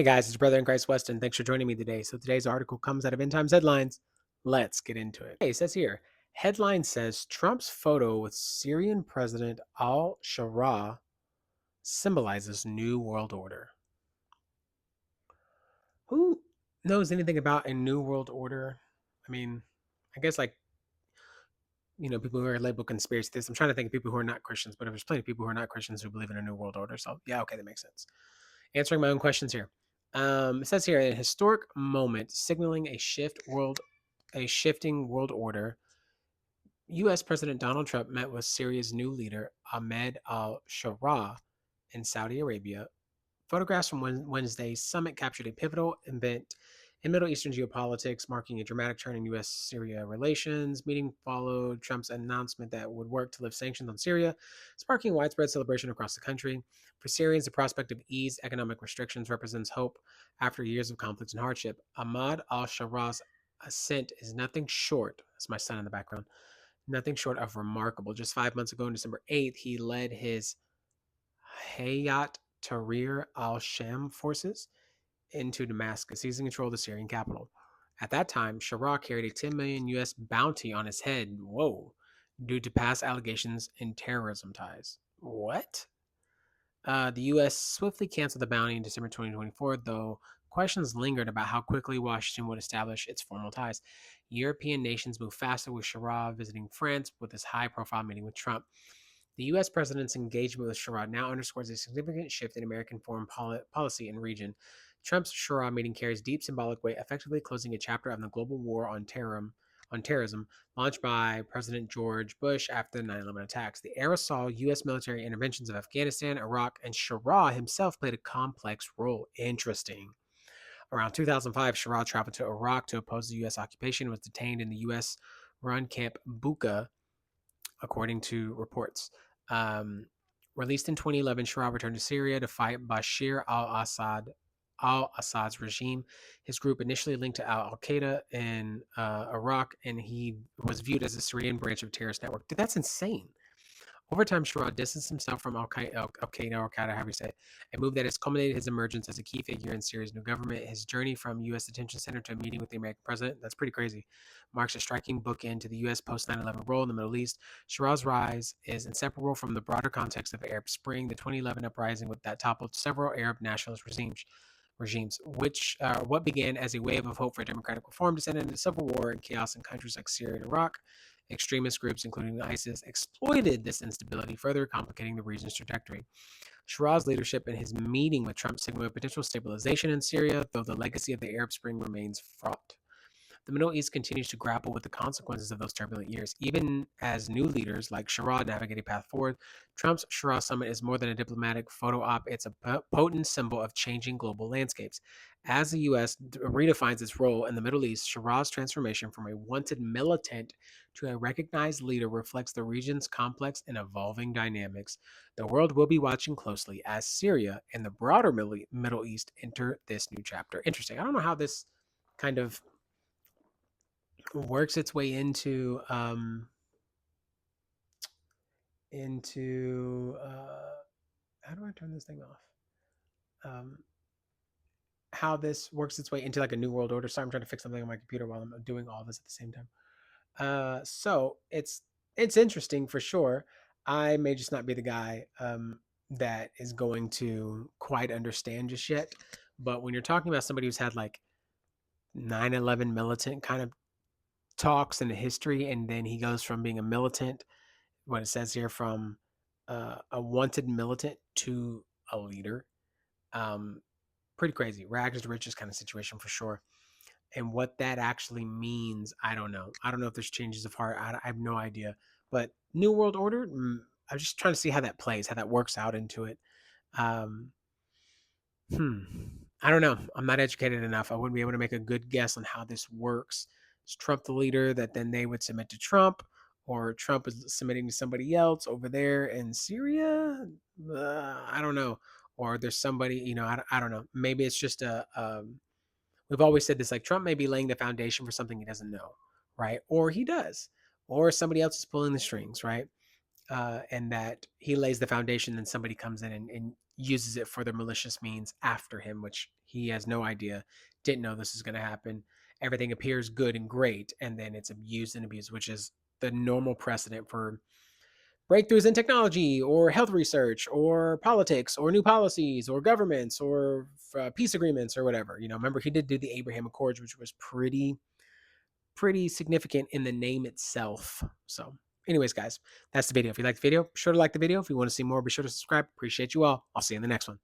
Hey guys, it's your brother in Christ, Weston. Thanks for joining me today. So today's article comes out of End Times Headlines. Let's get into it. Hey, it says here, headline says Trump's photo with Syrian President al-Sharaa symbolizes new world order. Who knows anything about a new world order? I mean, I guess people who are labeled conspiracy theorists. I'm trying to think of people who are not Christians, but there's plenty of people who are not Christians who believe in a new world order. So yeah, okay, that makes sense. Answering my own questions here. It says here a historic moment signaling a shifting world order. U.S. President Donald Trump met with Syria's new leader Ahmed al-Sharaa in Saudi Arabia. Photographs from Wednesday's summit captured a pivotal event in Middle Eastern geopolitics, marking a dramatic turn in U.S.-Syria relations. Meeting followed Trump's announcement that would work to lift sanctions on Syria, sparking widespread celebration across the country. For Syrians, the prospect of eased economic restrictions represents hope after years of conflict and hardship. Ahmad al-Sharaa's ascent is nothing short, that's my son in the background, nothing short of remarkable. Just 5 months ago, on December 8th, he led his Hayat Tahrir al-Sham forces into Damascus, seizing control of the Syrian capital. At that time, Sharaa carried a 10 million US bounty on his head, whoa, due to past allegations and terrorism ties. What? The U.S. swiftly canceled the bounty in December 2024, though questions lingered about how quickly Washington would establish its formal ties. European nations moved faster, with Sharaa visiting France with his high profile meeting with Trump. The U.S. president's engagement with Sharaa now underscores a significant shift in American foreign policy and region. Trump's Sharaa meeting carries deep symbolic weight, effectively closing a chapter of the global war on terrorism launched by President George Bush after the 9/11 attacks. The era saw U.S. military interventions of Afghanistan, Iraq, and Sharaa himself played a complex role. Interesting. Around 2005, Sharaa traveled to Iraq to oppose the U.S. occupation and was detained in the U.S. run Camp Bucca, according to reports. Um, Released in 2011, Sharaa returned to Syria to fight Bashir al-Assad's regime. His group initially linked to al-Qaeda in Iraq, and he was viewed as a Syrian branch of terrorist network. Dude, that's insane. Over time, Sharaa distanced himself from Al-Qaeda, however you say it, a move that has culminated his emergence as a key figure in Syria's new government. His journey from U.S. detention center to a meeting with the American president, that's pretty crazy, marks a striking bookend to the U.S. post-9/11 role in the Middle East. Sharaa's rise is inseparable from the broader context of Arab Spring, the 2011 uprising that toppled several Arab nationalist regimes, which what began as a wave of hope for democratic reform descended into civil war and chaos in countries like Syria and Iraq. Extremist groups, including ISIS, exploited this instability, further complicating the region's trajectory. Sharaa's leadership and his meeting with Trump signaled potential stabilization in Syria, though the legacy of the Arab Spring remains fraught. The Middle East continues to grapple with the consequences of those turbulent years. Even as new leaders like Sharaa navigate a path forward, Trump's Sharaa summit is more than a diplomatic photo op, it's a potent symbol of changing global landscapes. As the U.S. redefines its role in the Middle East, Sharaa's transformation from a wanted militant to a recognized leader reflects the region's complex and evolving dynamics. The world will be watching closely as Syria and the broader Middle East enter this new chapter. Interesting. I don't know how this kind of works its way into how do I turn this thing off? Um, how this works its way into like a new world order. Sorry, I'm trying to fix something on my computer while I'm doing all this at the same time. So it's interesting for sure. I may just not be the guy that is going to quite understand just yet. But when you're talking about somebody who's had like 9/11 militant kind of talks in the history, and then he goes from being a militant, what it says here, from a wanted militant to a leader. Um, Pretty crazy, rags to riches kind of situation for sure. And what that actually means, I don't know. I don't know if there's changes of heart. I have no idea. But New World Order, I'm just trying to see how that plays, how that works out into it. Um, hmm. I don't know. I'm not educated enough. I wouldn't be able to make a good guess on how this works. Is Trump the leader that then they would submit to Trump, or Trump is submitting to somebody else over there in Syria? I don't know. Or there's somebody, I don't know. Maybe it's just we've always said this, like Trump may be laying the foundation for something he doesn't know, right? Or he does, or somebody else is pulling the strings, right? And that he lays the foundation, then somebody comes in and uses it for their malicious means after him, which He has no idea, didn't know this is going to happen. Everything appears good and great, and then it's abused and abused, which is the normal precedent for breakthroughs in technology or health research or politics or new policies or governments or peace agreements or whatever. Remember he did do the Abraham Accords, which was pretty significant in the name itself. So, anyways, guys, that's the video. If you like the video, be sure to like the video. If you want to see more, be sure to subscribe. Appreciate you all. I'll see you in the next one.